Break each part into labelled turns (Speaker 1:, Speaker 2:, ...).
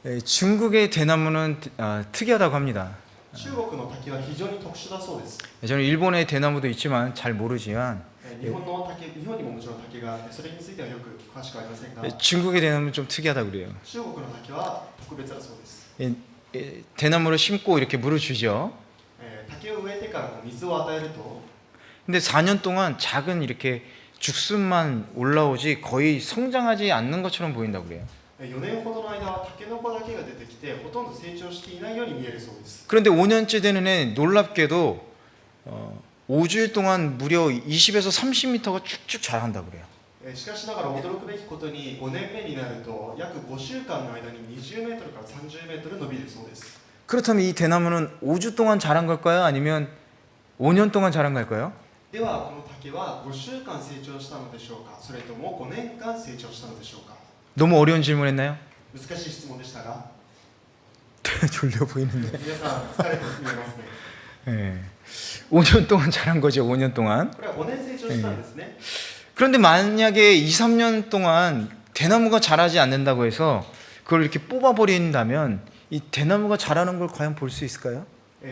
Speaker 1: 중국의 대나무는 특이하다고 합니다.
Speaker 2: 中国の滝は非常に特殊だそうです。
Speaker 1: 저는 일본의 대나무도 있지만 잘 모르지만
Speaker 2: 日本にももちろん滝があってそれについてはよく詳しくありませんが、
Speaker 1: 중국의 대나무는 좀 특이하다고 그래요.
Speaker 2: 中国の滝は特別だそうです。
Speaker 1: 대나무를 심고 이렇게 물을 주죠.
Speaker 2: 滝を植えてから水を与えると
Speaker 1: 근데 4년 동안 작은 이렇게 죽순만 올라오지 거의 성장하지 않는 것처럼 보인다고 그래요.
Speaker 2: 4年ほどの間はタケノコだけが出てきてほとんど成長していないように見えるそうです。
Speaker 1: 그런데 5년째 되는 해 놀랍게도 5주일 동안 무려 20에서 30m가 쭉쭉 자란다고 그래요.
Speaker 2: しかしながら驚くべきことに5年目になると約5週間の間に20メートルから30メートル伸びるそうです。
Speaker 1: 그렇다면 이 대나무는 5주 동안 자란 걸까요? 아니면 5년 동안 자란 걸까요?
Speaker 2: ではこの竹は5週間成長したのでしょうか、それとも5年間成長したのでしょうか。
Speaker 1: 너무 어려운 질문했나요?
Speaker 2: 難しい質問でしたが
Speaker 1: 졸려 보이는데.
Speaker 2: 皆さん疲れて見えますね。
Speaker 1: 네. 5년 동안 자란 거죠. 5년 동안.
Speaker 2: これは5年成長したんですね。
Speaker 1: 그런데 만약에 2, 3년 동안 대나무가 자라지 않는다고 해서 그걸 이렇게 뽑아버린다면 이 대나무가 자라는 걸 과연 볼 수 있을까요?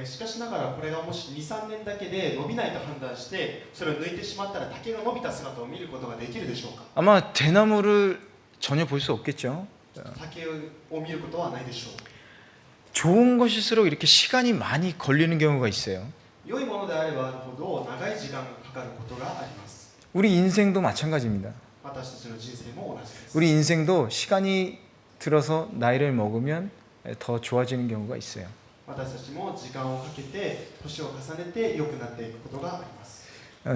Speaker 2: しかしながらこれがもし 2,3 年だけで伸びないと判断してそれを抜いてしまったら竹が伸びた姿を見ることができるでしょうか。
Speaker 1: 아마 대나무를 전혀 볼 수 없겠죠.
Speaker 2: 竹を見ることはないでしょう。
Speaker 1: 좋은 것일수록 이렇게 시간이 많이 걸리는 경우가 있어요.
Speaker 2: 良いものであればあるほど長い時間がかかることがあります。
Speaker 1: 우리 인생도 마찬가지입니다.
Speaker 2: 私たちの人生も同じです。
Speaker 1: 우리 인생도 시간이 들어서 나이를 먹으면 더 좋아지는 경우가 있어요.
Speaker 2: 私たちも時間をかけて年を重ねて良くなっていくことがあります。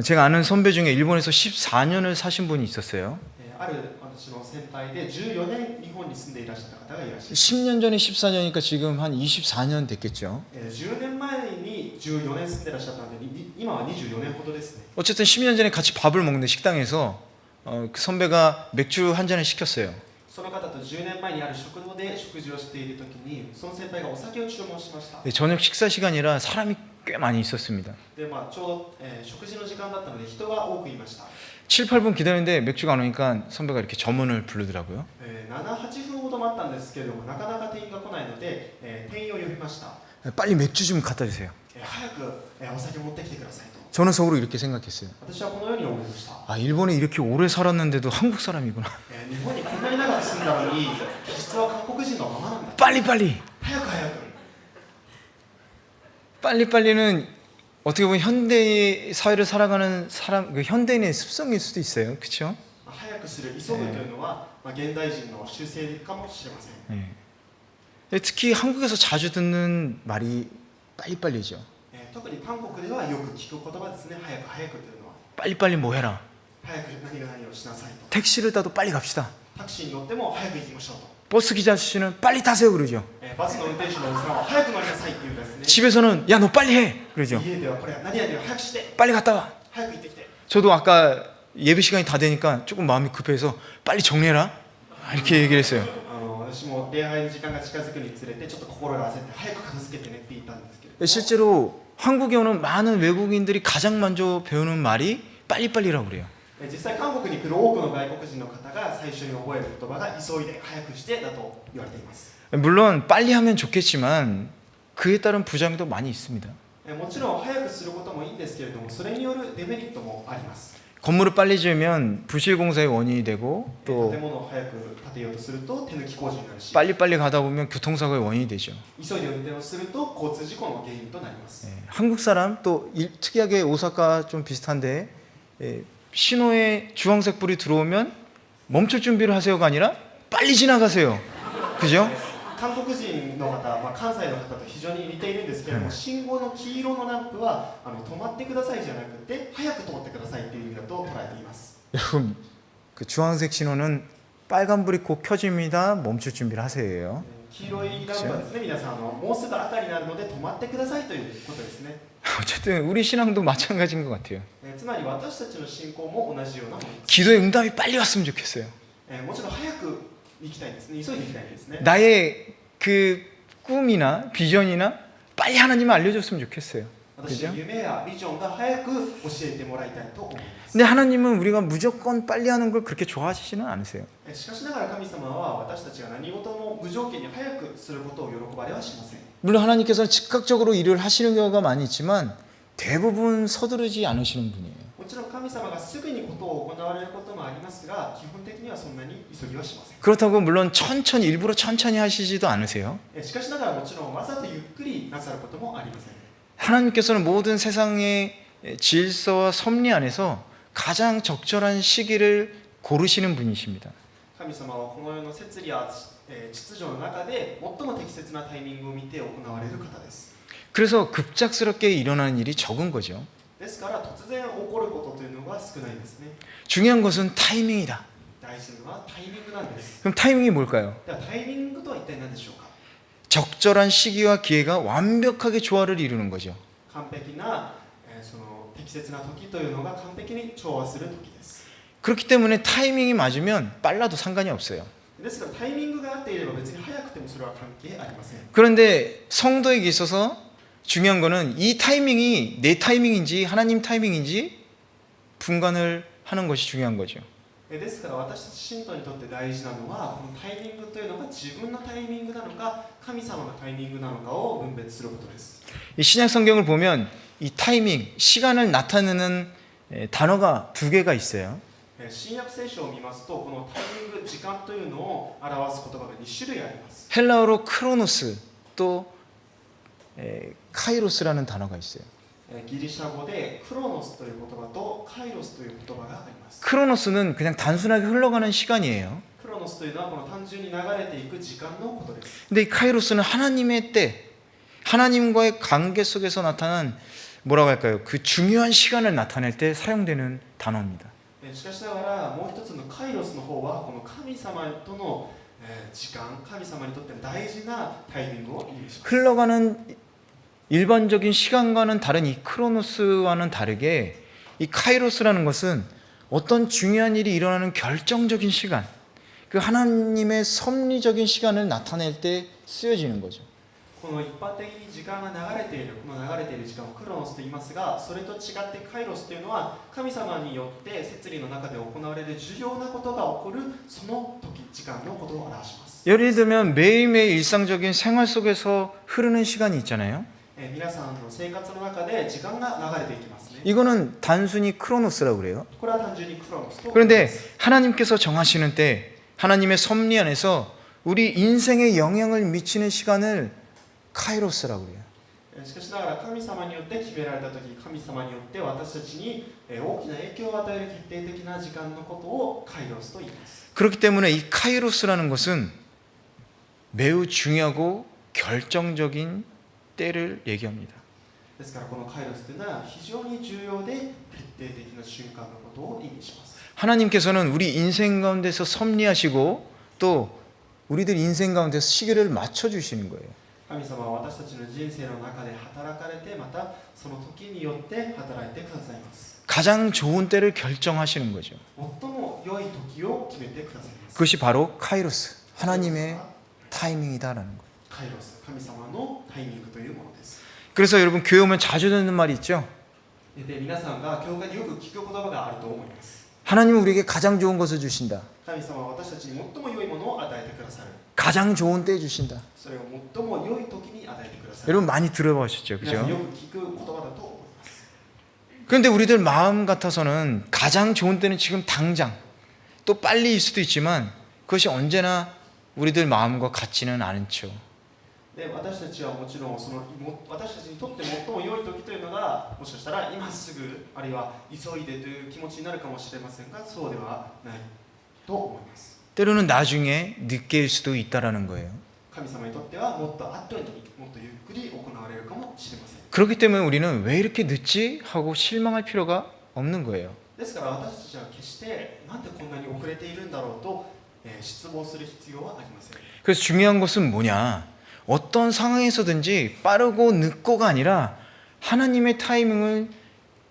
Speaker 1: 제가 아는 선배 중에 일본에서 14년을 사신 분이 있었어요.
Speaker 2: ある私の先輩で14年日本に住んでいらっしゃった方がいらっしゃいます。
Speaker 1: 10년 전에 14년이니까 지금 한 24년 됐겠죠.
Speaker 2: 10年前に14年住んでいらっしゃったので今は24年ほどですね。
Speaker 1: 어쨌든 10년 전에 같이 밥을 먹는 식당에서 그 선배가 맥주 한 잔을 시켰어요.
Speaker 2: その方と10年前にある食堂で食事をしているときにその先輩がお酒を注文しました。
Speaker 1: 저녁 식사 시간이라 사람이 꽤 많이 있었습니다.
Speaker 2: でちょうど、食事の時間だったので人が多くいました。
Speaker 1: 7, 8분 기다리는데 맥주가 안 오니까 선배가 이렇게 점원을 부르더라고요.
Speaker 2: 7、8分ほど待ったんですけれどもなかなか店員が来ないので、店員を呼びました。
Speaker 1: 빨리 맥주 좀 갖다 주세요.
Speaker 2: 早く、お酒を持ってきてくださいと。
Speaker 1: 저는 속으로 이렇게 생각했어요.
Speaker 2: 私はこのように思いました。
Speaker 1: 아, 일본에 이렇게 오래 살았는데도 한국 사람이구나.
Speaker 2: 日本にこんなに長く住んだのに実は韓国人のままなんだ。
Speaker 1: 빨리빨리.
Speaker 2: 早く早く。
Speaker 1: 빨리빨리는 어떻게 보면 현대 사회를 살아가는 사람, 그 현대인의 습성일 수도 있어요. 그렇죠?
Speaker 2: 早くする急ぐというのは、現代人の習性かもしれません。
Speaker 1: 네. 특히 한국에서 자주 듣는 말이 빨리빨리죠.
Speaker 2: 特に韓国ではよく聞く言葉ですね。早く早くというのは。
Speaker 1: 빨리빨리 뭐 해라.
Speaker 2: 早く何が何をしなさいと。
Speaker 1: 택시를 타도 빨리 갑시다.
Speaker 2: タクシーに乗っても早く行きましょうと。
Speaker 1: 버스 기사 아저씨는 빨리 타세요 그러죠.
Speaker 2: バスの運転手のおじさんは早く乗りなさいって言うんですね。
Speaker 1: 집에서는 야 너 빨리 해 그러죠.
Speaker 2: 家ではこれ何々を早くして
Speaker 1: 빨리 갔다 와.
Speaker 2: 早く行ってきて。
Speaker 1: 저도 아까 예배 시간이 다 되니까 조금 마음이 급해서 빨리 정리해라 이렇게 얘기를 했어요.
Speaker 2: 私も礼拝の時間が近づくにつれてちょっと心が焦って早く片付けてねって言ったんですけれども、
Speaker 1: 실제로 한국에 오는 많은 외국인들이 가장 먼저 배우는 말이 빨리빨리라고 그래요.
Speaker 2: 実際韓国に来る多くの外国人の方が最初に覚える言葉が急いで早くしてだと言われています。
Speaker 1: 물론 빨리 하면 좋겠지만 그에 따른 부작용도 많이 있습니다.
Speaker 2: もちろん早くすることもいいんですけれどもそれによるデメリットもあります。
Speaker 1: 건물을 빨리 지으면 부실공사의 원인이 되고
Speaker 2: 建
Speaker 1: 또
Speaker 2: 物を早く建てようとすると手抜き工事になるし
Speaker 1: 빨리빨리 가다 보면 교통사고의 원인이 되죠.
Speaker 2: 急いで運転をすると交通事故の原因となります。
Speaker 1: 한국 사람 또 특이하게 오사카 좀 비슷한데 신호에 주황색 불이 들어오면 멈출 준비를 하세요가 아니라 빨리 지나가세요. 그죠?
Speaker 2: 韓国人の方、関西の方と非常に似ているんですけれども、信号の黄色のランプは止まってくださいじゃなくて早く通ってくださいという意味だと捉えています。
Speaker 1: 여러분 그 주황색 신호는 빨간불이 곧 켜집니다. 멈출 준비를 하세요.
Speaker 2: 黄色いランプはですね、皆さんもうすぐ赤になるので止まってくださいということですね。
Speaker 1: 어쨌든 우리 신앙도 마찬가지인 것 같아요.
Speaker 2: つまり私たちの信仰も同じようなものです。
Speaker 1: 기도의 응답이 빨리 왔으면 좋겠어요.
Speaker 2: もちろん早く行きたいですね。急いで行きたいですね。
Speaker 1: 나의 그 꿈이나 비전이나 빨리 하나님을 알려줬으면 좋겠어요.
Speaker 2: 私の夢やビジョンが早く教えてもらいたいと思います。
Speaker 1: 근데 하나님은 우리가 무조건 빨리 하는 걸 그렇게 좋아하시지는 않으세요.
Speaker 2: しかしながら神様は私たちが何事も無条件に早くすることを喜ばれはしません。
Speaker 1: 물론 하나님께서는 즉각적으로 일을 하시는 경우가 많이 있지만 대부분 서두르지 않으시는 분이에요.
Speaker 2: もちろん神様がすぐにことを行われることもありますが、基本的にはそんなに急ぎはしません。
Speaker 1: 그렇다고 물론 천천히 일부러 천천히 하시지도 않으세요.
Speaker 2: しかしながらもちろんわざとゆっくりなさることもありません。
Speaker 1: 하나님께서는 모든 세상의 질서와 섭리 안에서 가장 적절한 시기를 고르시는 분이십니다.
Speaker 2: 神様はこの世の摂理や秩序の中で最も適切なタイミングを見て行われる方です。
Speaker 1: 그래서 급작스럽게 일어나는 일이 적은 거죠.
Speaker 2: ですから突然起こることというのが少ないんですね。
Speaker 1: 중요한 것은 타이밍이다.
Speaker 2: 大事なのはタイミングなんです。
Speaker 1: 그럼 타이밍이 뭘까요?
Speaker 2: ではタイミングとは一体何でしょうか。
Speaker 1: 적절한 시기와 기회가 완벽하게 조화를 이루는 거죠.
Speaker 2: 完璧な、その適切な時というのが完璧に調和する時です。
Speaker 1: 그렇기 때문에 타이밍이 맞으면 빨라도 상관이 없어요.
Speaker 2: ですからタイミングが合っていれば別に早くてもそれは関係ありません。
Speaker 1: 그런데 성도에게 있어서 중요한 거는 이 타이밍이 내 타이밍인지 하나님 타이밍인지 분간을 하는 것이 중요한 거죠.
Speaker 2: ですから私たち信徒にとって大事なのはこのタイミングというのが自分のタイミングなのか神様のタイミングなのかを分別することです。
Speaker 1: 이 신약 성경을 보면 이 타이밍, 시간을 나타내는 단어가 두 개가 있어요.
Speaker 2: 新約聖書を見ますとこのタイミング、時間というのを表す言葉が2種類あります。
Speaker 1: 헬라어로 크로노스 또 카이로스라는 단어가 있어요.
Speaker 2: ギリシャ語でクロノスという言葉とカイロスという言葉があります。
Speaker 1: 크로노스는 그냥 단순하게 흘러가는 시간이에요.
Speaker 2: クロノスというのはこの単純に流れていく時間のことです。
Speaker 1: 근데 이 카이로스는 하나님의 때, 하나님과의 관계 속에서 나타난 뭐라고 할까요? 그 중요한 시간을 나타낼 때 사용되는 단어입니다.
Speaker 2: しかしながらもう一つのカイロスの方はこの神様との時間、神様にとって大事なタイミングを意味します。
Speaker 1: 흘러가는 일반적인 시간과는 다른 이 크로노스와는 다르게 이 카이로스라는 것은 어떤 중요한 일이 일어나는 결정적인 시간, 그 하나님의 섭리적인 시간을 나타낼 때 쓰여지는 거죠.
Speaker 2: この一般的に時間が流れている、この流れている時間をクロノスと言いますが、それと違ってカイロスというのは神様によって摂理の中で行われる重要なことが起こるその時、時間のことを表します。
Speaker 1: 예를 들면 매일매일 일상적인 생활 속에서 흐르는 시간이 있잖아요.
Speaker 2: 皆さんの生活の中で時間が流れていきますね。
Speaker 1: 이거는 단순히 크로노스라고 그래요.
Speaker 2: これは単純にクロノスと言いま
Speaker 1: 그런데
Speaker 2: す。
Speaker 1: 하나님께서 정하시는 때 하나님의 섭리 안에서 우리 인생에 영향을 미치는 시간을 카이로스라고 그래요.
Speaker 2: しかしながら神様によって決められたとき、神様によって私たちに大きな影響を与える決定的な時間のことをカイロスと言います。
Speaker 1: 그렇기 때문에 이 카이로스라는 것은 매우 중요하고 결정적인 때를 얘기합니다.
Speaker 2: ですからこのカイロスというのは非常に重要で決定的な瞬間のことを意味します。
Speaker 1: 하나님께서는 우리 인생 가운데서 섭리하시고 또 우리들 인생 가운데서 시기를 맞춰주시는 거예요.
Speaker 2: 神様は私たちの人生の中で働かれて、またその時によって働いてくださいます。
Speaker 1: 가장 좋은 때를 결정하시는 거죠.
Speaker 2: 最も良い時を決めてくださいます。
Speaker 1: 그것이 바로 카이로스, 하나님의 타이밍이다라는 거예요.
Speaker 2: カイロス、神様のタイミングというものです。
Speaker 1: 그래서 여러분 교회 오면 자주 듣는 말이 있죠.
Speaker 2: で、皆さんが教会でよく聞く言葉があると思います。
Speaker 1: 하나님은 우리에게 가장 좋은 것을 주신다.
Speaker 2: 神様は私たちに最も良いものを与えてくださる。
Speaker 1: 가장 좋은 때 주신다.
Speaker 2: それを最も良い時に与えてくださる。
Speaker 1: 여러분 많이 들어보셨죠,
Speaker 2: 皆さん
Speaker 1: 그죠?
Speaker 2: よく聞く言葉だと思います。
Speaker 1: 그런데 우리들 마음 같아서는 가장 좋은 때는 지금 당장, 또 빨리일 수도 있지만 그것이 언제나 우리들 마음과 같지는 않죠.
Speaker 2: で、私たちはもちろん私たちにとって最も良い時というのがもしかしたら今すぐあるいは急いでという気持ちになるかもしれませんが、そうではないと思います。
Speaker 1: 때로는 나중에 늦게일 수도 있다라는 거예요.
Speaker 2: 神様にとってはもっと後にもっとゆっくり行われるかもしれません。
Speaker 1: 그렇기 때문에 우리는 왜 이렇게 늦지 하고 실망할 필요가 없는 거예요.
Speaker 2: ですから私たちは決してなんでこんなに遅れているんだろうと、失望する必要はありません。
Speaker 1: 그래서 중요한 것은 뭐냐? 어떤 상황에서든지 빠르고 늦고가 아니라 하나님의 타이밍을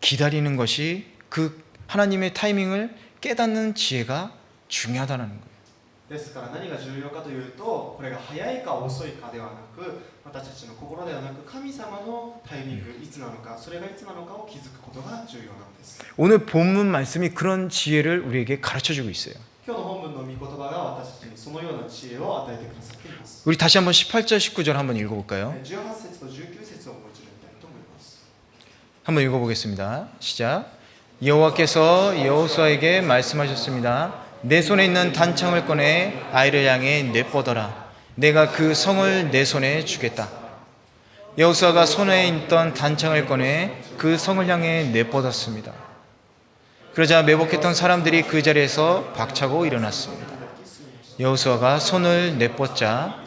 Speaker 1: 기다리는 것이 그 하나님의 타이밍을 깨닫는 지혜가 중요하다는 거예요.
Speaker 2: ですから何が重要かというと、これが早いか遅いかではなく、私たちの心ではなく神様のタイミング、いつなのか、それがいつなのかを気づくことが重要なんです。
Speaker 1: 오늘 본문 말씀이 그런 지혜를 우리에게 가르쳐주고 있어요.
Speaker 2: 今日の本文の御言葉が私たちにそのような知恵を与えてくださっています。
Speaker 1: 우리 다시 한번 18절 19절 한번 읽어볼까요?
Speaker 2: 18節と19節をもう一度見たいと思います。
Speaker 1: 한번 읽어보겠습니다. 시작. 여호와께서 여호수아에게 말씀하셨습니다. 내 손에 있는 단창을 꺼내 아이를 향해 내뻗어라. 내가 그 성을 내 손에 주겠다. 여호수아가 손에 있던 단창을 꺼내 그 성을 향해 내뻗었습니다. 그러자 매복했던 사람들이 그 자리에서 박차고 일어났습니다. 여호수아가 손을 내뻗자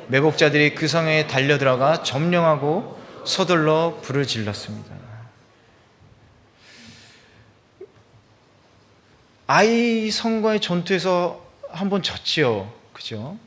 Speaker 1: 매복자들이 그 성에 달려들어가 점령하고 서둘러 불을 질렀습니다. 아이 성과의 전투에서 한번 졌지요. 그죠?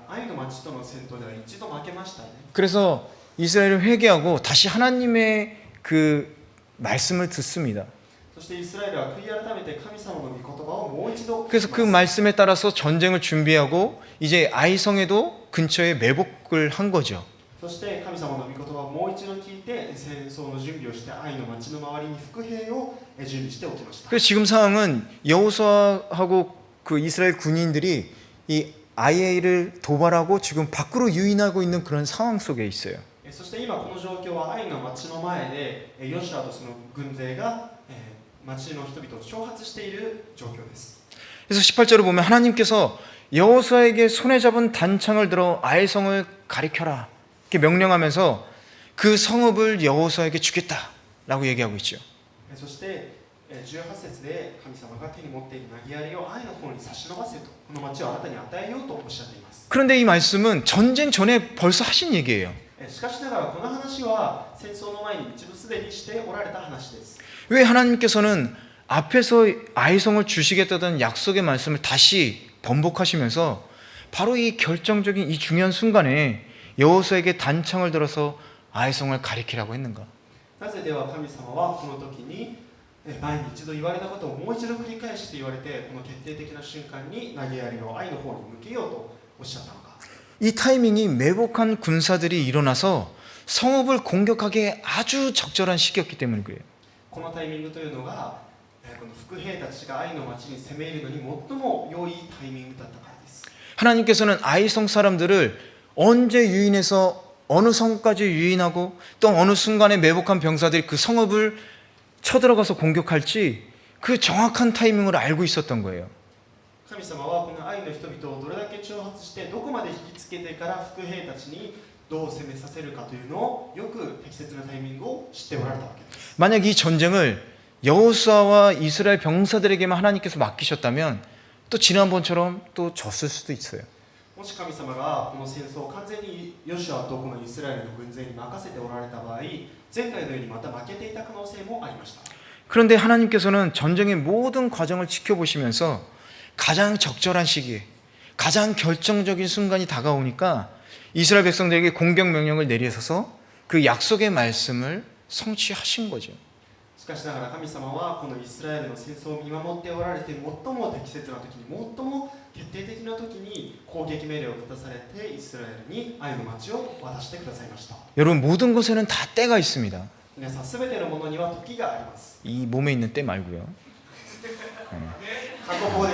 Speaker 2: 愛の町との戦闘では一度負けましたね。
Speaker 1: 그래서 이스라엘을 회개하고 다시 하나님의 그 말씀을 듣습니다.
Speaker 2: そしてイスラエルは悔い改めて神様の御言葉をもう一度聞きます。
Speaker 1: 그래서 그 말씀에 따라서 전쟁을 준비하고 이제 아이 성에도 근처에 매복을 한 거죠.
Speaker 2: そして神様の御言葉をもう一度聞いて戦争の準備をして愛の町の周りに伏兵を準備しておきました。
Speaker 1: 그래서 지금 상황은 여호수아하고 그 이스라엘 군인들이 이 아이를 도발하고 지금 밖으로 유인하고 있는 그런 상황 속에 있어요.
Speaker 2: そして今この状況は愛の町の前でヨシュアとその軍勢が町の人々を挑発している状況です。
Speaker 1: 그래서 18절을 보면 하나님께서 여호수아에게 손에 잡은 단창을 들어 아이 성을 가리켜라 이렇게 명령하면서 그 성읍을 여호수아에게 주겠다라고 얘기하고 있죠.
Speaker 2: そして18節で神様が手に持っている投げ槍を愛の方に差し伸ばせと、この町をあなたに与えようとおっしゃっています。
Speaker 1: 그런데 이 말씀은 전쟁 전에 벌써 하신 얘기예요.
Speaker 2: しかしながらこの話は戦争の前に一度すでにしておられた話です。
Speaker 1: 왜 하나님께서는 앞에서 아이성을 주시겠다던 약속의 말씀을 다시 번복하시면서 바로 이 결정적인 이 중요한 순간에 여호수아에게 단창을 들어서 아이성을 가리키라고 했는가?
Speaker 2: なぜでは神様はこの時に前に一度言われたことをもう一度繰り返して言われて、この決定的な瞬間に投げ槍を愛の方に向けようとおっしゃったのか。
Speaker 1: 이 타이밍이 매복한 군사들이 일어나서 성읍을 공격하기에 아주 적절한 시기였기 때문에 그래요.
Speaker 2: このタイミングというのがこの伏兵たちが愛の町に攻め入るのに最も良いタイミングだったからです。
Speaker 1: 하나님께서는 아이성 사람들을 언제 유인해서 어느 성까지 유인하고 또 어느 순간에 매복한 병사들이 그 성읍을 쳐들어가서 공격할지 그 정확한 타이밍을 알고 있었던 거예요.
Speaker 2: 神様はこの愛の人々をどれだけ挑発してどこまで引きつけてから伏兵たちにどう攻めさせるかというのをよく適切なタイミングを知っておられたわけです。
Speaker 1: 만약 이 전쟁을 여호수아와 이스라엘 병사들에게만 하나님께서 맡기셨다면 또 지난번처럼 또 졌을 수도 있어요.
Speaker 2: もし神様がこの戦争を完全にヨシュアとこのイスラエルの軍勢に任せておられた場合、前回のようにまた負けていた可能性もありました。
Speaker 1: 그런데 하나님께서는 전쟁의 모든 과정을 지켜보시면서 가장 적절한 시기에 가장 결정적인 순간이 다가오니까 이스라엘 백성들에게 공격 명령을 내리셔서 그 약속의 말씀을 성취하신 거죠.
Speaker 2: しかしながら神様はこのイスラエルの戦争を見守っておられて、最も適切な時に最も決定的な時に攻撃命令を下されてイスラエルに愛の町を渡してくださいました。
Speaker 1: 여러분 모든 것에는 다 때가 있습니다.
Speaker 2: 皆さん全てのものには時があります。
Speaker 1: 이 몸에 있는 때 말고요.
Speaker 2: 韓国語で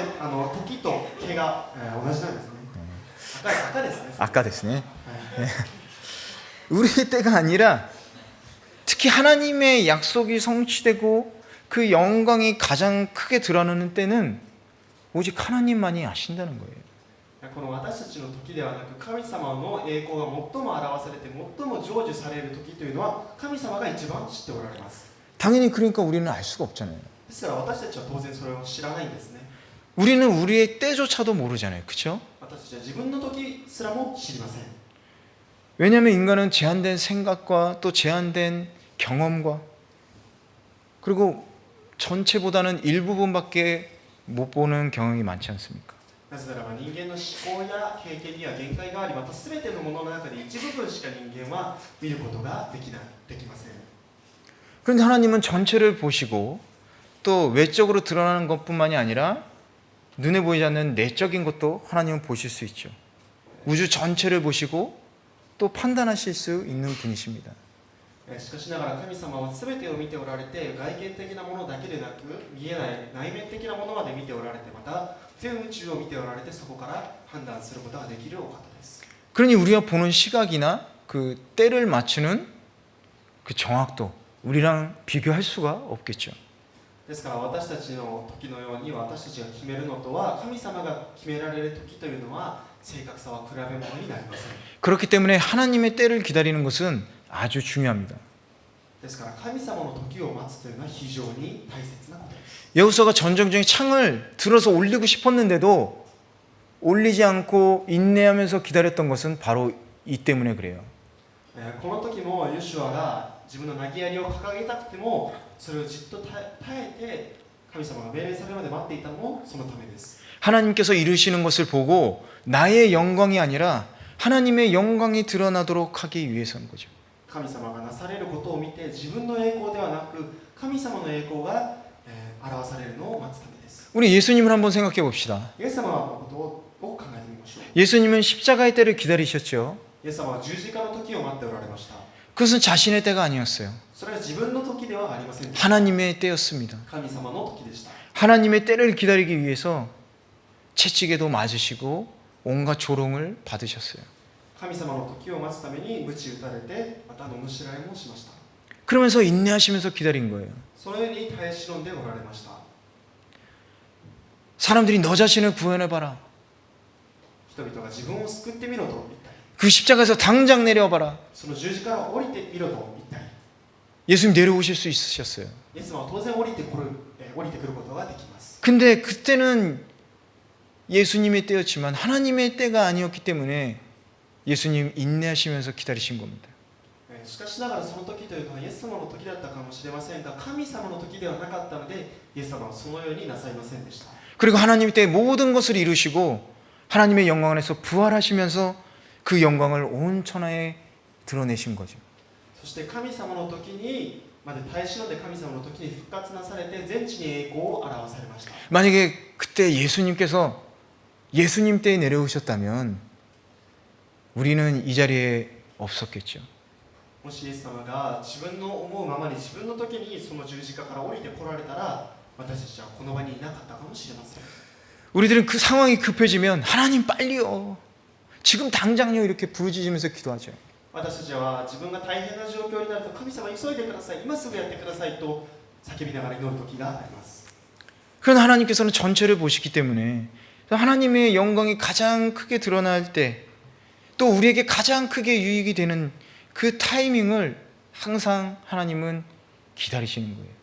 Speaker 2: 時と毛が同じなんですね。赤ですね。
Speaker 1: 아까 됐네.
Speaker 2: はい
Speaker 1: 우리의 때가 아니라 특히 하나님의 약속이 성취되고 그 영광이 가장 크게 드러나는 때는 오직 하나님만이 아신다는 거예요.
Speaker 2: この私たちの時ではなく、神様の栄光が最も表されて最も成就される時というのは神様が一番知っておられます。
Speaker 1: 당연히 그러니까 우리는 알 수가 없잖아요.
Speaker 2: ですから私たちは当然それを知らないんですね。
Speaker 1: 우리는 우리의 때조차도 모르잖아요. 그렇죠?
Speaker 2: 私たちは自分の時すらも知りません。
Speaker 1: 왜냐하면 인간은 제한된 생각과 또 제한된 경험과 그리고 전체보다는 일부분밖에 못 보는 경험이 많지 않습니까?
Speaker 2: なぜならば人間の思考や経験には限界があり、また全てのものの中で一部分しか人間は見ることができません。
Speaker 1: 그런데 하나님은 전체를 보시고 또 외적으로 드러나는 것뿐만이 아니라 눈에 보이지 않는 내적인 것도 하나님은 보실 수 있죠. 우주 전체를 보시고 또 판단하실 수 있는 분이십니다.
Speaker 2: しかしながら神様は全てを見ておられて、外見的なものだけでなく見えない内面的なものまで見ておられて、また全宇宙を見ておられて、そこから判断することができるお方です。
Speaker 1: 그러니 우리가 보는 시각이나 그 때를 맞추는 그 정확도 우리랑 비교할 수가 없겠죠.
Speaker 2: ですから私たちの時のように私たちが決めるのとは、神様が決められる時というのは正確さは比べ物になりません。
Speaker 1: 그렇기 때문에 하나님의 때를 기다리는 것은 아주 중요합니다.
Speaker 2: ですから神様の時を待つというのは非常に大切なことです。
Speaker 1: 여호수아가 전쟁 중에 창을 들어서 올리고 싶었는데도 올리지 않고 인내하면서 기다렸던 것은 바로 이 때문에 그래요.
Speaker 2: この時もヨシュアが自分の投げ槍を掲げたくてもそれをじっと耐えて神様が命令されるまで待っていたのもそのためです。
Speaker 1: 하나님께서 이루시는 것을 보고 나의 영광이 아니라 하나님의 영광이 드러나도록 하기 위해서인 거죠.
Speaker 2: 神様がなされることを見て自分の栄光ではなく神様の栄光が表されるのを待つためです。
Speaker 1: 우리 예수님을 한번 생각해 봅시다.
Speaker 2: イエス様のことを考えてみましょう。
Speaker 1: 예수님은 십자가의 때를 기다리셨죠.
Speaker 2: イエス様は十字架の時を待っておられました。
Speaker 1: 그것은 자신의 때가 아니었어요.
Speaker 2: それは自分の時ではありませんでした。
Speaker 1: 하나님의 때였습니다.
Speaker 2: 神様の時でした。
Speaker 1: 하나님의 때를 기다리기 위해서 채찍에도 맞으시고 온갖 조롱을 받으셨어요.
Speaker 2: 神様の時を待つために鞭打たれて、また罵られもしました。
Speaker 1: 그러면서 인내하시면서 기다린 거예요.
Speaker 2: そのように耐え忍んでおられました。
Speaker 1: 사람들이 너 자신을 구원해봐라.
Speaker 2: 人々が自分を救ってみろと言ったり、
Speaker 1: 그 십자가에서 당장 내려와봐라.
Speaker 2: その十字架から降りてみろと言ったり、
Speaker 1: 예수님 내려오실 수 있으셨어요.
Speaker 2: イエス様は当然降りてくることができます。
Speaker 1: 근데 그때는 예수님의 때였지만 하나님의 때가 아니었기 때문에 예수님 인내하시면서 기다리신 겁니다.
Speaker 2: しかしながらその時というのはイエス様の時だったかもしれませんが、神様の時ではなかったのでイエス様はそのようになさいませんでした。
Speaker 1: 그리고 하나님 때 모든 것을 이루시고 하나님의 영광 안에서 부활하시면서 그 영광을 온 천하에 드러내신 거죠.
Speaker 2: そして神様の時にまで耐え忍んで神様の時に復活なされて全地に栄光を表されました。
Speaker 1: 만약에 그때 예수님께서 예수님 때에 내려오셨다면 우리는 이 자리에 없었겠죠.
Speaker 2: もしイエス様が自分の思うままに自分の時にその十字架から降りてこられたら、私たちはこの場にいなかったかもしれません。
Speaker 1: 우리들은 그 상황이 급해지면 하나님 빨리요. 지금 당장요 이렇게 부르짖으면서 기도하죠.
Speaker 2: 私たちは自分が大変な状況になると、神様急いでください、今すぐやってくださいと叫びながら祈る時があります。
Speaker 1: 그러나 하나님께서는 전체를 보시기 때문에 하나님의 영광이 가장 크게 드러날 때 또 우리에게 가장 크게 유익이 되는 그 타이밍을 항상 하나님은 기다리시는 거예요.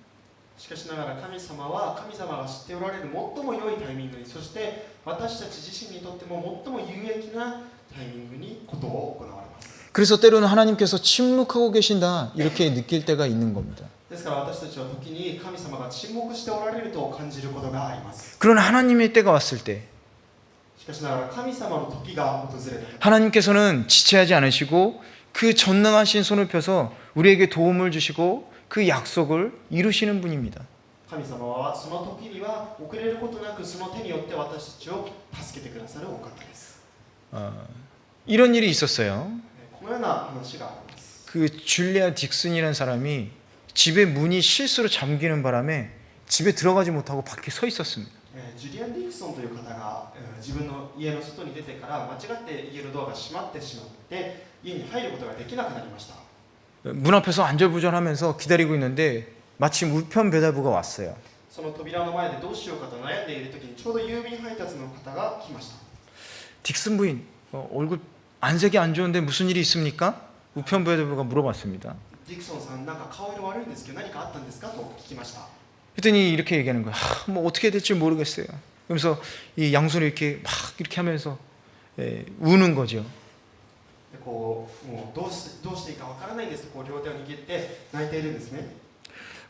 Speaker 2: しかしながら神様は神様が知っておられる最も良いタイミングに、そして私たち自身にとっても最も有益なタイミングにことを行われます。
Speaker 1: 그래서 때로는 하나님께서 침묵하고 계신다 이렇게 느낄 때가 있는 겁니다.
Speaker 2: ですから私たちは時に神様が沈黙しておられると感じることがあります。
Speaker 1: 그러나 하나님의 때가 왔을 때
Speaker 2: しかしながら神様の時が訪れた時、
Speaker 1: 하나님께서는 지체하지 않으시고 그 전능하신 손을 펴서 우리에게 도움을 주시고 그 약속을 이루시는 분입니다.
Speaker 2: 神様はその時には遅れることなくその手によって私たちを助けてくださるお方です。
Speaker 1: 이런 일이 있었어요.
Speaker 2: このような話があります。
Speaker 1: 그 줄리아 딕슨이라는 사람이 집에 문이 실수로 잠기는 바람에 집에 들어가지 못하고 밖에 서 있었습니다.
Speaker 2: ジュリアン・ディクソンという方が自分の家の外に出てから間違って家のドアが閉まってしまって家に入ることができなくなりました。
Speaker 1: 문 앞에서 안절부절하면서 기다리고 있는데 마침 우편 배달부가 왔어요.
Speaker 2: その扉の前でどうしようかと悩んでいる時にちょうど郵便配達の方が来ました。
Speaker 1: 딕슨 부인 얼굴 안색이 안 좋은데 무슨 일이 있습니까? 우편 배달부가 물어봤습니다.
Speaker 2: ディクソンさん、なんか顔色悪いんですけど何かあったんですかと聞きました。
Speaker 1: 그랬더니 이렇게 얘기하는 거야. 뭐 어떻게 해야 될지 모르겠어요. 그러면서 이 양손을 이렇게 막 이렇게 하면서 우는 거죠.
Speaker 2: でこうもうどうしていいかわからないんですとこう両手を握って泣いているんですね。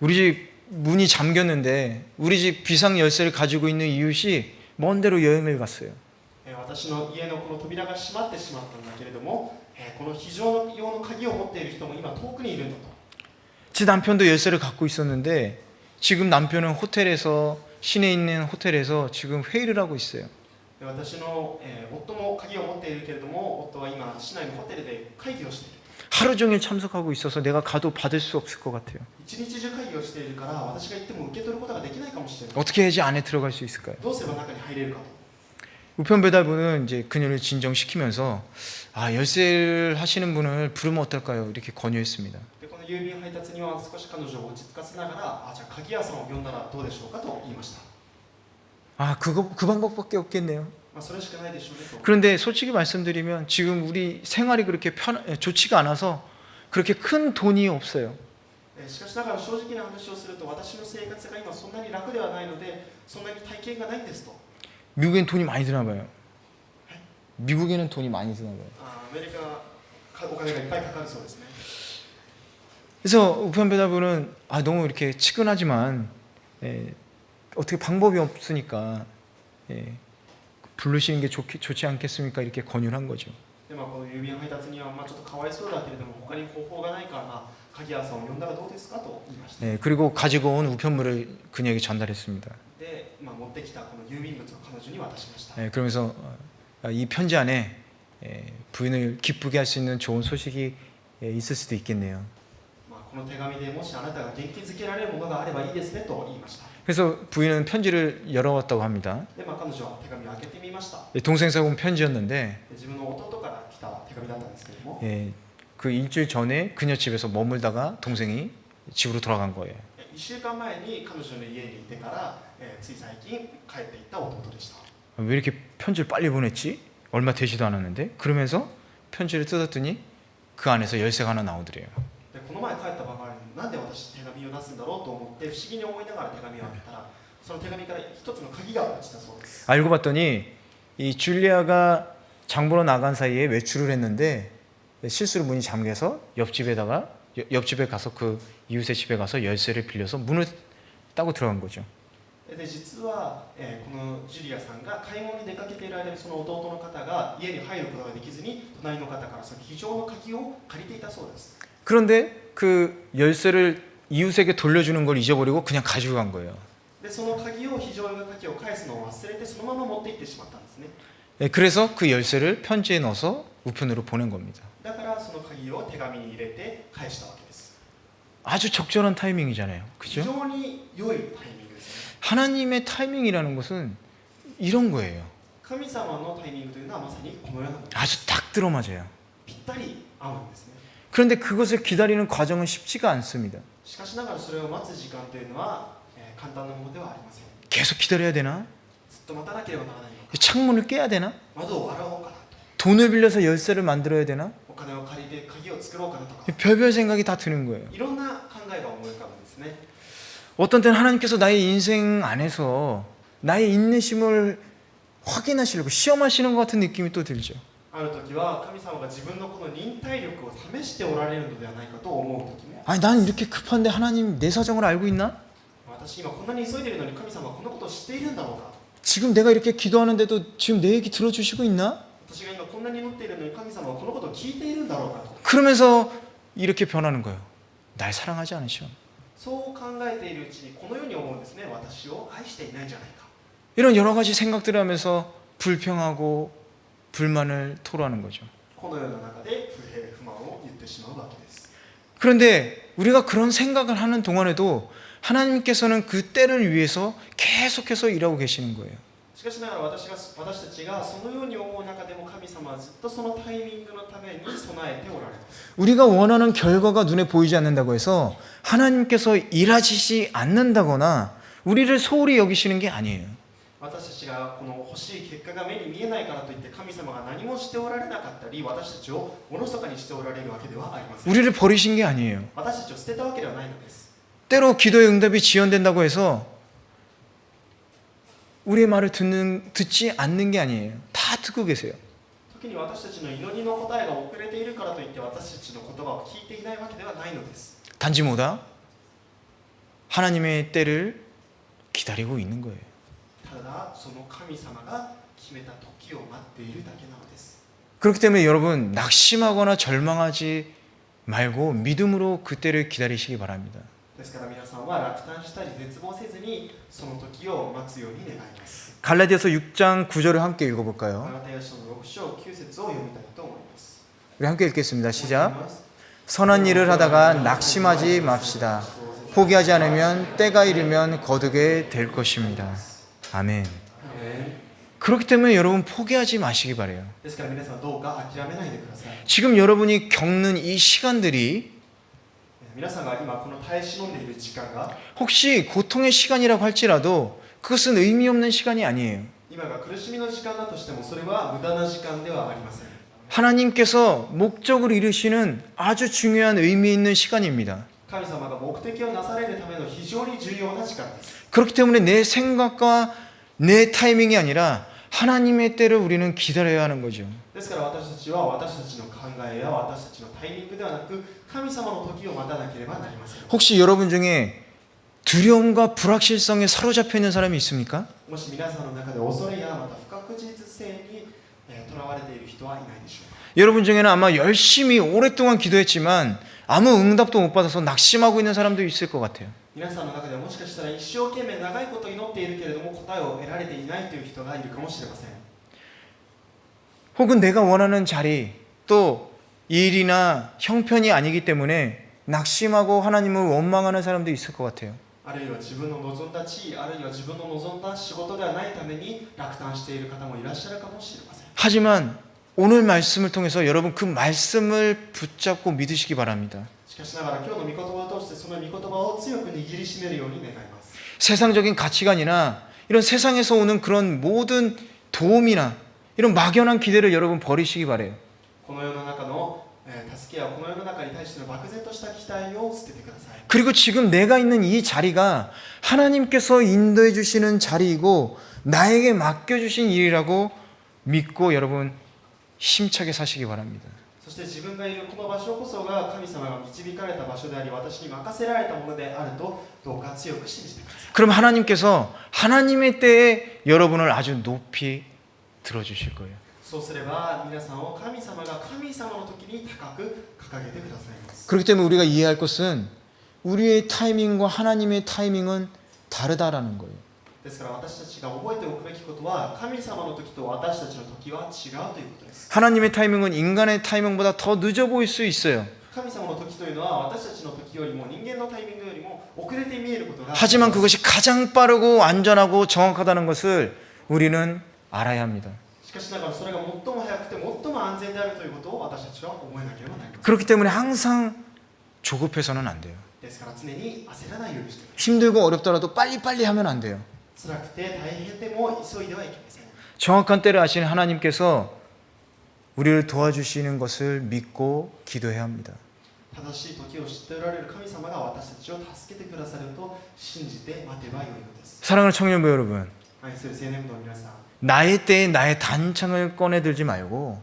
Speaker 1: 우리 집 문이 잠겼는데 우리 집 비상 열쇠를 가지고 있는 이웃이 먼 데로 여행을 갔어요.
Speaker 2: 私の家のこの扉が閉まってしまったんだけれども、この非常用の鍵を持っている人も今遠くにいるんだと。
Speaker 1: 제 남편도 열쇠를 갖고 있었는데 지금 남편은 호텔에서 시내에 있는 호텔에서 지금 회의를 하고 있어요.
Speaker 2: で私の、夫も鍵を持っているけれども、夫は今市内のホテルで会議をしている。
Speaker 1: 하루 종일 참석하고 있어서 내가 가도 받을 수 없을 것 같아요.
Speaker 2: 一日中会議をしているから、私が行っても受け取ることができないかもしれない。
Speaker 1: 어떻게 해야지 안에 들어갈 수 있을까요?
Speaker 2: どうすれば中に入れるかと。
Speaker 1: 우편배달부는 이제 그녀를 진정시키면서 열쇠를 하시는 분을 부르면 어떨까요? 이렇게 권유했습니다.
Speaker 2: でこの郵便配達には少し彼女を落ち着かせながら、じゃあ鍵屋さんを呼んだらどうでしょうかと言いました。
Speaker 1: 그 방법밖에 없겠네요.
Speaker 2: それしかないでしょうねと。
Speaker 1: 그런데 솔직히 말씀드리면 지금 우리 생활이 그렇게 좋지가 않아서 그렇게 큰 돈이 없어요.
Speaker 2: しかしながら正直な話をすると、私の生活が今そんなに楽ではないので、そんなに体験がないんですと。
Speaker 1: 미국엔 돈이 많이 드나 봐요. 미국에는 돈이 많이 드나 봐요.
Speaker 2: アメリカはお金がいっぱいかかるそうですね。
Speaker 1: 그래서 우편배달부는 너무 이렇게 치근하지만 어떻게 방법이 없으니까 부르시는 게 좋지 않겠습니까? 이렇게 권유를 한 거죠.
Speaker 2: でこの郵便配達にはちょっとかわいそうだけれども、他に方法がないから、鍵屋さんを呼んだらどうですかと言いました。
Speaker 1: 그리고 가지고 온 우편물을 그녀에게 전달했습니다.
Speaker 2: で、持ってきたこの郵便物を彼女に渡しました。
Speaker 1: 그러면서 이 편지 안에 부인을 기쁘게 할 수 있는 좋은 소식이 있을 수도 있겠네요.
Speaker 2: この手紙でもしあなたが元気づけられるものがあればいいですねと言いました。
Speaker 1: 그래서 부인은 편지를 열어왔다고 합니다.
Speaker 2: で、彼女は手紙を開けてみました。
Speaker 1: 동생에서 온 편지였는데
Speaker 2: 自分の弟から来た手紙だったんですけれども、
Speaker 1: 그 일주일 전에 그녀 집에서 머물다가 동생이 집으로 돌아간 거예요.
Speaker 2: 1週間前に彼女の家にいてから、つい最近帰っていった弟でした。
Speaker 1: 왜 이렇게 편지를 빨리 보냈지? 얼마 되지도 않았는데? 그러면서 편지를 뜯었더니 그 안에서 열쇠가 하나 나오더래요.
Speaker 2: でこの前帰ったばかりになんで私手紙を出すんだろうと思って不思議に思いながら手紙を開けたら、その手紙から一つの鍵が落ちたそうです。
Speaker 1: 알고 봤더니 이 줄리아가 장 보러 나간 사이에 외출을 했는데 실수로 문이 잠겨서 옆집에 가서 그 이웃의 집에 가서 열쇠를 빌려서 문을 따고 들어간 거죠.
Speaker 2: で実は、このジュリアさんが買い物に出かけている間にその弟の方が家に入ることができずに隣の方からその非常の鍵を借りていたそうです。
Speaker 1: 그런데 그 열쇠를 이웃에게 돌려주는 걸 잊어버리고 그냥 가지고 간 거예요.
Speaker 2: でその鍵を非常の鍵を返すのを忘れてそのまま持って行ってしまったんですね。
Speaker 1: 그래서 그 열쇠를 편지에 넣어서 우편으로 보낸 겁니다.
Speaker 2: だからその鍵を手紙に入れて返したわけです。
Speaker 1: 아주 적절한 타이밍이잖아요.
Speaker 2: 非
Speaker 1: 그죠?
Speaker 2: 常に良いタイミングですね。
Speaker 1: 하나님의 타이밍이라는 것은 이런 거예요.
Speaker 2: 神様のタイミングというのはまさにこのようなものです。
Speaker 1: 아주 딱 들어맞아요.
Speaker 2: ぴったり合うんですね。
Speaker 1: 그런데 그것을 기다리는 과정은 쉽지가 않습니다.
Speaker 2: しかしながらそれを待つ時間というのは、簡単なものではありません。
Speaker 1: 계속 기다려야 되나?
Speaker 2: ずっと待たなければならないのか、
Speaker 1: 창문을 깨야 되나?
Speaker 2: 窓を割ろうかなと、
Speaker 1: 돈을 빌려서 열쇠를 만들어야 되나?
Speaker 2: お金を借りて鍵を作ろうかなとか、
Speaker 1: 별별 생각이 다 드는 거예요.
Speaker 2: いろんな考えが思い浮かぶんですね。
Speaker 1: 어떤 때는 하나님께서 나의 인생 안에서 나의 인내심을 확인하시려고 시험하시는 것 같은 느낌이 또 들죠.
Speaker 2: ある時は神様が自分のこの忍耐力を試しておられるのではないかと思う時も、
Speaker 1: 아니 난 이렇게 급한데 하나님 내 사정을 알고 있나?
Speaker 2: 私今こんなに急いでいるのに神様はこんなことを知っているんだろうか、
Speaker 1: 지금 내가 이렇게 기도하는데도 지금 내 얘기 들어주시고 있나?
Speaker 2: 私が今こんなに祈っているのに神様はこのことを聞いているんだろうかと、
Speaker 1: 그러면서 이렇게 변하는 거예요. 날 사랑하지 않으셔.
Speaker 2: そう考えているうちにこのように思うんですね。私を愛していないんじゃないか。
Speaker 1: 이런 여러 가지 생각들을 하면서 불평하고 불만을 토로하는 거죠.
Speaker 2: このような中で不平不満を言ってしまうわけです。
Speaker 1: 그런데 우리가 그런 생각을 하는 동안에도 하나님께서는 그 때를 위해서 계속해서 일하고 계시는 거예요.
Speaker 2: しかしながら私たちがそのように思う中でも神様はずっとそのタイミングのために備えておられます。
Speaker 1: 우리가 원하는 결과가 눈에 보이지 않는다고 해서 하나님께서 일하시지 않는다거나 우리를 소홀히 여기시는 게 아니에요.
Speaker 2: 私たちがこの欲しい結果が目に見えないからといって神様が何もしておられなかったり、私たちをおろそかにしておられるわけではありません。
Speaker 1: 우리를 버리신 게 아니에요.
Speaker 2: 私たちを捨てたわけではないのです。
Speaker 1: 때로 기도의 응답이 지연된다고 해서 우리의 말을 듣지 않는 게 아니에요. 다 듣고 계세요.
Speaker 2: 時に私たちの祈りの答えが遅れているからといって私たちの言葉を聞いていないわけではないのです。
Speaker 1: 단지 뭐다? 하나님의 때를 기다리고 있는 거예요.
Speaker 2: ただその神様が決めた時を待っているだけなのです。
Speaker 1: 그렇기 때문에 여러분 낙심하거나 절망하지 말고 믿음으로 그 때를 기다리시기 바랍니다.
Speaker 2: ですから皆さんは落胆したり絶望せずにその時を待つように願います。
Speaker 1: 갈라디아서 6장 9절을 함께 읽어볼까요?
Speaker 2: ガラテヤ書の6章9節を読みたいと思います。
Speaker 1: 우리 함께 읽겠습니다. 시작. 선한 일을 하다가 낙심하지 맙시다. 포기하지 않으면 때가 이르면 거두게 될 것입니다. 아멘. 그렇기 때문에 여러분 포기하지 마시기 바래요.
Speaker 2: ですから皆さんどうか諦めないでください。
Speaker 1: 지금 여러분이 겪는 이 시간들이
Speaker 2: 皆さんが今この耐え忍んでいる時間が
Speaker 1: 혹시 고통의 시간이라고 할지라도 그것은 의미 없는 시간이 아니에요.
Speaker 2: 今が苦しみの時間だとしてもそれは無駄な時間ではありません。
Speaker 1: 하나님께서 목적을 이루시는 아주 중요한 의미 있는 시간입니다.
Speaker 2: 神様が目的をなされるための非常に重要な時間です。
Speaker 1: 그렇기 때문에 내 생각과 내 타이밍이 아니라 하나님의 때를 우리는 기다려야 하는 거죠.
Speaker 2: ですから私たちは私たちの考えや私たちのタイミングではなく神様の時を待たなければなりません。
Speaker 1: 혹시 여러분 중에 두려움과 불확실성에 사로잡혀 있는 사람이 있습니까?
Speaker 2: もし皆さんの中で恐れやまた不確実性にとらわれている人はいないでしょうか。
Speaker 1: 여러분 중에는 아마 열심히 오랫동안 기도했지만 아무 응답도 못 받아서 낙심하고 있는 사람도 있을 것 같아요.
Speaker 2: 皆さんの中ではもしかしたら一生懸命長いこと祈っているけれども答えを得られていないという人がいるかもしれません。
Speaker 1: 혹은 내가 원하는 자리 또 일이나 형편이 아니기 때문에 낙심하고 하나님을 원망하는 사람도 있을 것 같아요.
Speaker 2: あるいは自分の望んだ地位あるいは自分の望んだ仕事ではないために落胆している方もいらっしゃるかもしれません。
Speaker 1: 하지만 오늘 말씀을 통해서 여러분 그 말씀을 붙잡고 믿으시기 바랍니다.
Speaker 2: しかしながら今日の御言葉を通してその御言葉を強く握りしめるように願います。
Speaker 1: 세상적인 가치관이나 이런 세상에서 오는 그런 모든 도움이나 이런 막연한 기대를 여러분 버리시기 바래요.
Speaker 2: この世の中の助けやこの世の中に対しての漠然とした期待を捨ててください。
Speaker 1: 그리고 지금 내가 있는 이 자리가 하나님께서 인도해 주시는 자리이고 나에게 맡겨 주신 일이라고 믿고 여러분 힘차게 사시기 바랍니다.
Speaker 2: そして自分がいるこの場所こそが神様が導かれた場所であり私に任せられたものであるとどうか強く信じてください。
Speaker 1: 그럼 하나님께서 하나님의 때에 여러분을 아주 높이 들어주실 거예요.
Speaker 2: そうすれば皆さんを神様が神様の時に高く掲げてくださいます。
Speaker 1: 그렇기 때문에 우리가 이해할 것은 우리의 타이밍과 하나님의 타이밍은 다르다라는 거예요.
Speaker 2: ですから私たちが覚えておくべきことは神様の時と私たちの時は違うということです。
Speaker 1: 하나님의 타이밍은 인간의 타이밍보다 더 늦어 보일 수 있어요.
Speaker 2: 神様の時というのは私たちの時よりも人間のタイミングよりも遅れて見えることが
Speaker 1: 하지만 그것이 가장 빠르고 안전하고 정확하다는 것을 우리는 알아야 합니다.
Speaker 2: しかしながらそれが最も早くて最も安全であるということを私たちは覚えなければなりません。
Speaker 1: 그렇기 때문에 항상 조급해서는 안 돼요.
Speaker 2: ですから常に焦らないようにしてください。
Speaker 1: 힘들고 어렵더라도 빨리빨리 하면 안 돼요.
Speaker 2: 辛くて大変でも急いではいけません。
Speaker 1: 정확한 때를 아시는 하나님께서 우리를 도와주시는 것을 믿고 기도해야 합니다.
Speaker 2: 正しい時を知っておられる神様が私たちを助けてくださると信じて待てばよいのです。
Speaker 1: 사랑하는 청년부 여러분,
Speaker 2: 愛する青年部の皆さん、
Speaker 1: 나의 때에 나의 단창을 꺼내들지 말고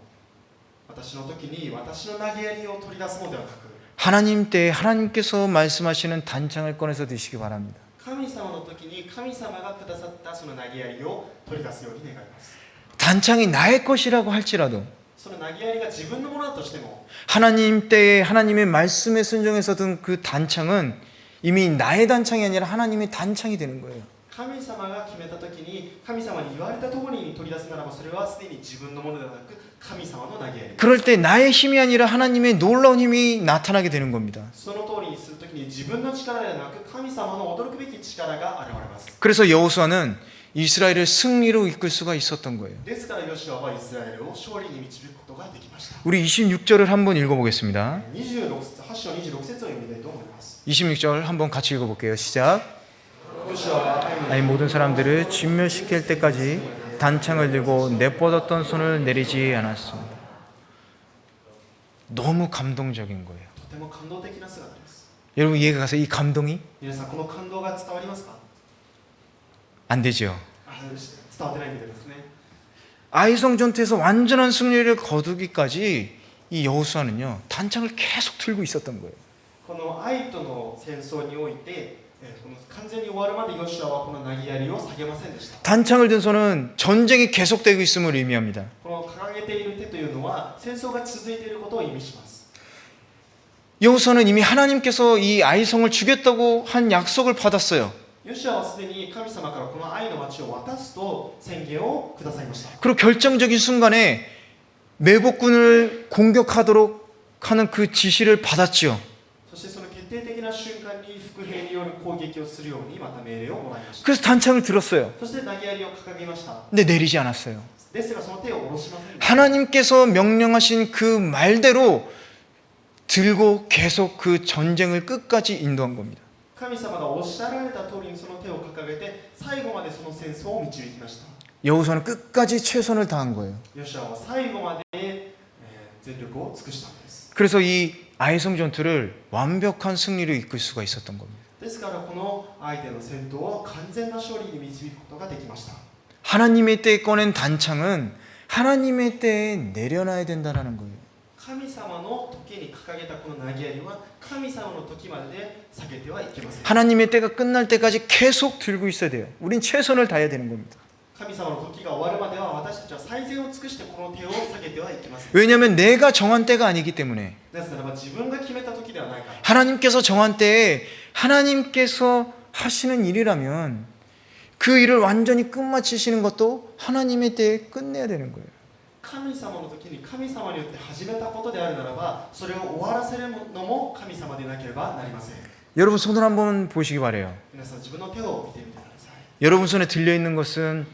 Speaker 2: 私の時に私の投げやりを取り出すのではなく
Speaker 1: 하나님 때에 하나님께서 말씀하시는 단창을 꺼내서 드시기 바랍니다.
Speaker 2: 神様の時に神様がくださったその投げやりを取り出すように願います。
Speaker 1: 단창이 나의 것이라고 할지라도
Speaker 2: その投げやりが自分のものだとしても
Speaker 1: 하나님 때에 하나님의 말씀에 순종해서 든 그 단창은 이미 나의 단창이 아니라 하나님의 단창이 되는 거예요.
Speaker 2: 神様が決めた時に神様に言われた通りに取り出すならばそれはすでに自分のものではなく神様の投げやり。
Speaker 1: 그럴 때 나의 힘이 아니라 하나님의 놀라운 힘이 나타나게 되는 겁니다.
Speaker 2: その通りにする時に自分の力ではなく神様の驚くべき力が現れます。
Speaker 1: 그래서 여호수아는 이스라엘을 승리로 이끌 수가 있었던 거예요.
Speaker 2: ですからヨシュアはイスラエルを勝利に導くことができました。
Speaker 1: 우리 26절을 한번 읽어보겠습니다.
Speaker 2: 26節、8章26節を読みたいと思います。
Speaker 1: 26절 한번 같이 읽어볼게요. 시작.
Speaker 2: ヨシュアは愛の
Speaker 1: 아니 모든 사람들을 진멸시킬 때까지 단창을 들고 내뻗었던 손을 내리지 않았습니다. 너무 감동적인 거예요.
Speaker 2: とても感動的な姿です。
Speaker 1: 여러분 이해가 가서 이 감동이
Speaker 2: 皆さんこの感動が伝わりますか？
Speaker 1: 안 되죠.
Speaker 2: 伝わってないみたいですね。
Speaker 1: 아이성 전투에서 완전한 승리를 거두기까지 이 여호수아는요 단창을 계속 들고 있었던 거예요.
Speaker 2: この愛との戦争において、この完全に終わるまでヨシュアはこの投げやりを下げませんでした。
Speaker 1: 단창을 든 손은 전쟁이 계속되고 있음을 의미합니다.
Speaker 2: この掲げている手というのは戦争が続いていることを意味します。
Speaker 1: 여호수아는 이미 하나님께서 이 아이성을 주겠다고 한 약속을 받았어요.
Speaker 2: ヨシュアはすでに神様からこの愛の町を渡すと宣言をくださいました。
Speaker 1: 그리고 결정적인 순간에 매복군을 공격하도록 하는 그 지시를 받았지요.
Speaker 2: そしてその決定的な瞬間に伏兵による攻撃をするようにまた命令をもらいました。
Speaker 1: 그래서 단창을 들었어요.
Speaker 2: そして投げ槍を掲げました。
Speaker 1: 근데 내리지 않았어요.
Speaker 2: ですがその手を下ろしませんでした。
Speaker 1: 하나님께서 명령하신 그 말대로 들고 계속 그 전쟁을 끝까지 인도한 겁니다.
Speaker 2: 神様がおっしゃられた通りにその手を掲げて最後までその戦争を導きました。
Speaker 1: 여호수아는 끝까지 최선을 다한 거예요.
Speaker 2: ヨシュアは最後まで、全力を尽くしたんです。
Speaker 1: 그래서 이 아이성 전투를 완벽한 승리로 이끌 수가 있었던 겁니다.
Speaker 2: ですからこの相手の戦闘を完全な勝利に導くことができました。
Speaker 1: 하나님의 때에 꺼낸 단창은 하나님의 때에 내려놔야 된다는 거예요.
Speaker 2: 神様の時に掲げたこの投げ槍は神様の時までで下げてはいけません。
Speaker 1: 하나님의 때가 끝날 때까지 계속 들고 있어야 돼요. 우린 최선을 다해야 되는 겁니다.
Speaker 2: 神様の時が終わるまでは私たちは最善を尽くしてこの手を下げてはいけません。
Speaker 1: 왜냐하면 내가 정한 때가 아니기 때문에
Speaker 2: なぜならば自分が決めた時ではないから。
Speaker 1: 하나님께서 정한 때에 하나님께서 하시는 일이라면 그 일을 완전히 끝마치시는 것도 하나님의 때에 끝내야 되는 거예요.
Speaker 2: 神様の時に神様によって始めたことであるならばそれを終わらせるのも神様でなければなりません。
Speaker 1: 여러분 손을 한번 보시기 바래요.
Speaker 2: 皆さん自分の手を見てみてください。
Speaker 1: 여러분 손에 들려있는 것은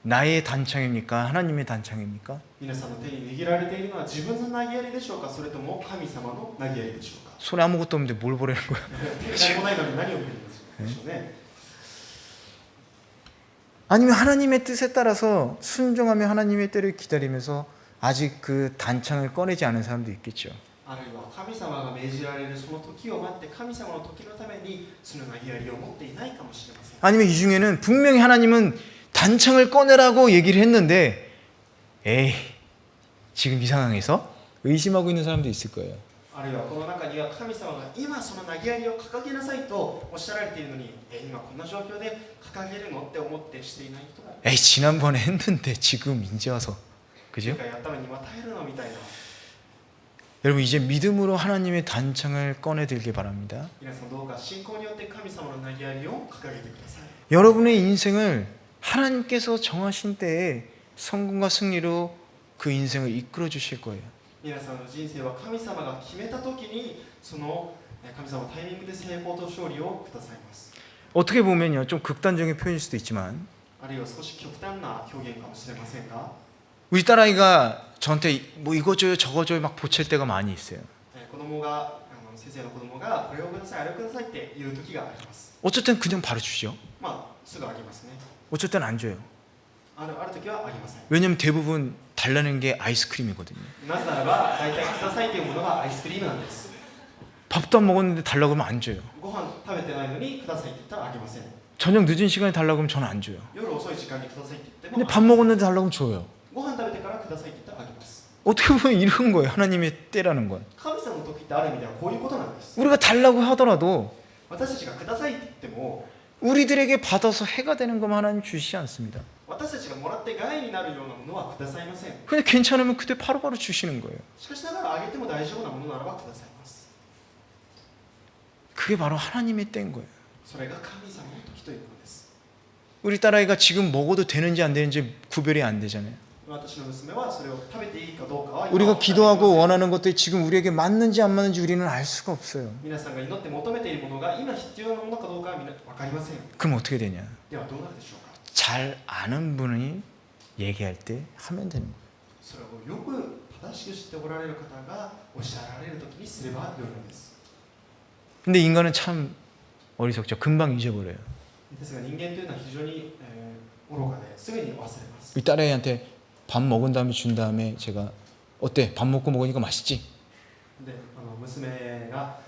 Speaker 1: 나의 단창입니까? 하나님의 단창입니까?
Speaker 2: 皆さんの手に握られているのは自分の投げ槍でしょうか、それとも神様の投げ槍でしょうか。
Speaker 1: 손에 아무것도 없는데 뭘 보라는 거야?
Speaker 2: 手に何もないのに何を見るんでしょうね。
Speaker 1: 아니면 하나님의 뜻에 따라서 순종하며 하나님의 때를 기다리면서 아직 그 단창을 꺼내지 않은 사람도 있겠죠.
Speaker 2: あるいは神様が命じられるその時を待って神様の時のためにその投げ槍を持っていないかもしれません。
Speaker 1: 아니면 이 중에는 분명히 하나님은 단창을 꺼내라고 얘기를 했는데 에이 지금 이 상황에서 의심하고 있는 사람도 있을 거예요.
Speaker 2: あるいはこの中には神様が今その投げ槍を掲げなさいとおっしゃられているのに今こんな状況で掲げるのって思ってしていない人が
Speaker 1: 에이 지난번에 했는데 지금 이제 와서 그죠?
Speaker 2: やったのにまたやるのみたいな。
Speaker 1: 여러분 이제 믿음으로 하나님의 단창을 꺼내들길 바랍니다.
Speaker 2: 皆さんどうか信仰によって神様の投げ槍を掲げてください。
Speaker 1: 여러분의 인생을 하나님께서 정하신 때에 성공과 승리로 그 인생을 이끌어 주실 거예요.
Speaker 2: 皆さんの人生は神様が決めた時にその神様のタイミングで成功と勝利をくださいます。
Speaker 1: 어떻게 보면요 좀 극단적인 표현일 수도 있지만
Speaker 2: あるいは少し極端な表現かもしれませんが
Speaker 1: 우리 딸아이가 저한테 뭐 이거 줘요 저거 줘요 막 보챌 때가 많이 있어요.
Speaker 2: 子供が先生の子供がこれをくださいあれをくださいって言う時があります。
Speaker 1: 어쩔 땐 그냥 바로 주죠.
Speaker 2: まあすぐあげますね。
Speaker 1: 어쩔 땐 안 줘요.
Speaker 2: ある時はありません。
Speaker 1: 왜냐면 대부분 달라는 게 아이스크림이거든요.
Speaker 2: なぜならば大体くださいというものがアイスクリームなんです。
Speaker 1: 밥도 안 먹었는데 달라고 하면 안 줘요.
Speaker 2: ご飯食べてないのにくださいって言ったらあげません。
Speaker 1: 저녁 늦은 시간에 달라고 하면 저는 안 줘요.
Speaker 2: 夜遅い時間にくださいって言って
Speaker 1: 근데
Speaker 2: も
Speaker 1: 밥 먹었는데 달라고 하면 줘요.
Speaker 2: ご飯食べてからくださいって言ったらあげます。
Speaker 1: 어떻게 보면 이런 거예요. 하나님의 때라는 건.
Speaker 2: 神様の時ってある意味ではこういうことなんです。
Speaker 1: 우리가 달라고 하더라도
Speaker 2: 私たちがくださいって言っても
Speaker 1: 우리들에게 받아서 해가 되는 것만 하나님 주시지 않습니다.
Speaker 2: 私たちがもらって害になるようなものはくださいません。
Speaker 1: 근데 괜찮으면 그때 바로바로 주시는 거예요.
Speaker 2: しかしながらあげても大丈夫なものならばくださいます。
Speaker 1: 그게 바로 하나님의 때인 거예요.
Speaker 2: それが神様の時ということです。
Speaker 1: 우리 딸아이가 지금 먹어도 되는지 안 되는지 구별이 안 되잖아요.
Speaker 2: 私の娘はそれを食べていいかどうかは
Speaker 1: 우리가 기도하고 원하는 것들이 지금 우리에게 맞는지 안 맞는지 우리는 알 수가 없어요.
Speaker 2: 皆さんが祈って求めているものが今必要なものかどうかは分かりません。
Speaker 1: 그럼 어떻게 되냐?
Speaker 2: ではどうなるでしょうか。
Speaker 1: 잘 아는 분이 얘기할 때 하면 되는 거예요.
Speaker 2: それをよく正しく知っておられる方がおっしゃられる時にすればよいのです。
Speaker 1: 근데 인간은 참 어리석죠. 금방 잊어버려요.
Speaker 2: ですが人間というのは非常に、愚かですぐに忘れます。
Speaker 1: 우리 딸아이한테 밥 먹은 다음에 준 다음에 제가 어때? 밥 먹고 먹으니까 맛있지?
Speaker 2: で娘が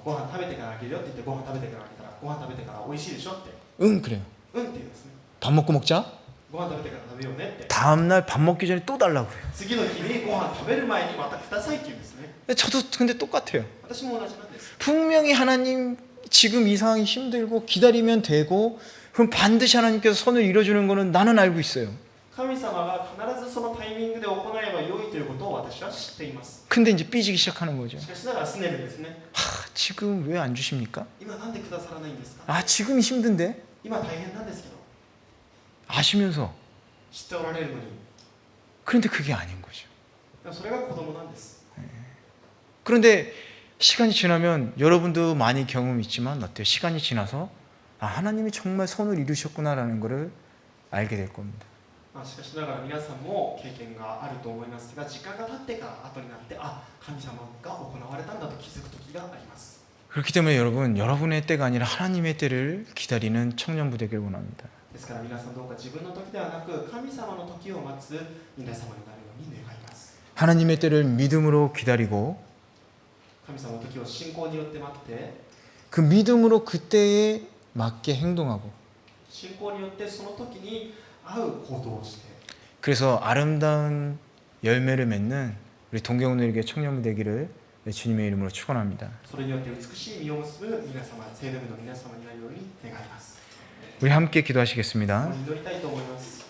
Speaker 2: ご飯食べてからあげるよって言ってご飯食べてからあげたらご飯食べてから美味しいでしょって
Speaker 1: 응 그래요.
Speaker 2: うんって言うんですね。
Speaker 1: 밥 먹고 먹자.
Speaker 2: ご飯食べてから食べようねって
Speaker 1: 다음날 밥 먹기 전에 또 달라고 그래요.
Speaker 2: 次の日にご飯食べる前にまたくださいって言うんですね。
Speaker 1: 저도 근데 똑같아요.
Speaker 2: 私も同じなんです。
Speaker 1: 분명히 하나님 지금 이 상황이 힘들고 기다리면 되고 그럼 반드시 하나님께서 선을 이뤄주는 거는 나는 알고 있어요.
Speaker 2: 神様が必ずそのタイミングで行えば良いということを私は知っています。
Speaker 1: 근데 이제 삐지기 시작하는 거죠.
Speaker 2: しかしながら拗ねるんですね。
Speaker 1: 지금 왜 안 주십니까?
Speaker 2: 今なんでくださらないんですか。
Speaker 1: 아, 지금이 힘든데?
Speaker 2: 今大変なんですけど
Speaker 1: 아시면서.
Speaker 2: 知っておられるのに、
Speaker 1: 그런데 그게 아닌 거죠.
Speaker 2: でもそれが子供なんです。
Speaker 1: 그런데 시간이 지나면 여러분도 많이 경험이 있지만 어때요? 시간이 지나서 아, 하나님이 정말 선을 이루셨구나라는 것을 알게 될 겁니다.
Speaker 2: しかしながら皆さんも経験があると思いますが、時間が経ってから後になって、あ、神様が行われたんだと気づく時があります。
Speaker 1: 그렇기 때문에 여러분, 여러분의 때가 아니라 하나님의 때를 기다리는 청년부 되길 원합니다.
Speaker 2: ですから皆さんどうか自分の時ではなく神様の時を待つ皆様になるように願います。
Speaker 1: 하나님의 때를 믿음으로 기다리고
Speaker 2: 神様の時を信仰によって待って、
Speaker 1: 그 믿음으로 그때에 맞게 행동하고
Speaker 2: 信仰によってその時に合う行動をして、
Speaker 1: 그래서 아름다운 열매를 맺는 우리 동경우리에게 청년부 되기를 주님의 이름으로 축원합니다.
Speaker 2: それによって美しい実を結ぶ皆様、聖霊の皆様になるように願います。
Speaker 1: 우리 함께 기도하시겠습니다.
Speaker 2: 祈りたいと思います。